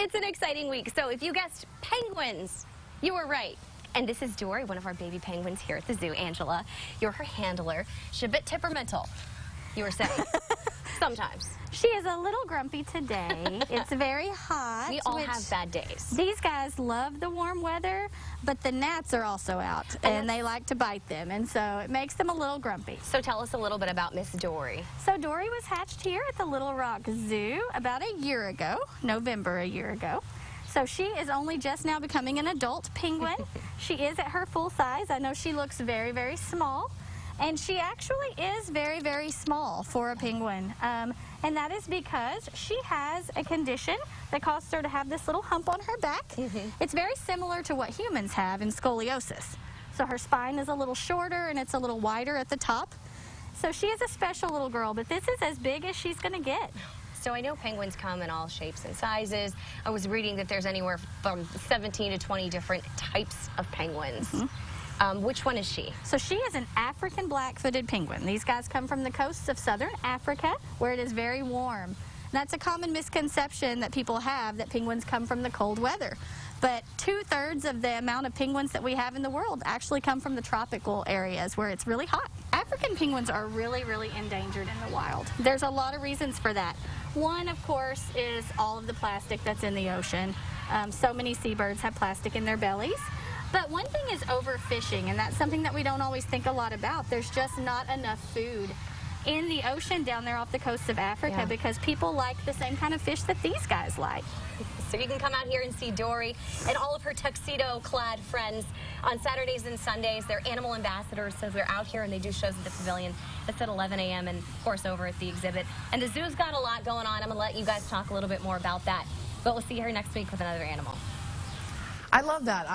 It's an exciting week. So if you guessed penguins, you were right. And this is Dory, one of our baby penguins here at the zoo. Angela, you're her handler. She's a bit temperamental, you were saying. Sometimes. She is a little grumpy today. It's very hot. We all have bad days. These guys love the warm weather, but the gnats are also out, and they like to bite them, and so it makes them a little grumpy. So tell us a little bit about Miss Dory. So Dory was hatched here at the Little Rock Zoo about a year ago, November a year ago. So she is only just now becoming an adult penguin. She is at her full size. I know she looks very, very small. And she actually is very, very small for a penguin. And that is because she has a condition that causes her to have this little hump on her back. It's very similar to what humans have in scoliosis. So her spine is a little shorter and it's a little wider at the top. So she is a special little girl, but this is as big as she's going to get. So I know penguins come in all shapes and sizes. I was reading that there's anywhere from 17 to 20 different types of penguins. Which one is she? So she is an African black-footed penguin. These guys come from the coasts of southern Africa, where it is very warm. And that's a common misconception that people have, that penguins come from the cold weather. But 2/3 of the amount of penguins that we have in the world actually come from the tropical areas where it's really hot. African penguins are really, really endangered in the wild. There's a lot of reasons for that. One, of course, is all of the plastic that's in the ocean. So many seabirds have plastic in their bellies. But one thing is overfishing, and that's something that we don't always think a lot about. There's just not enough food in the ocean down there off the coast of Africa because people like the same kind of fish that these guys like. So you can come out here and see Dory and all of her tuxedo-clad friends on Saturdays and Sundays. They're animal ambassadors, so they're out here and they do shows at the pavilion. It's at 11 a.m. and, of course, over at the exhibit. And the zoo's got a lot going on. I'm going to let you guys talk a little bit more about that. But we'll see you here next week with another animal. I love that.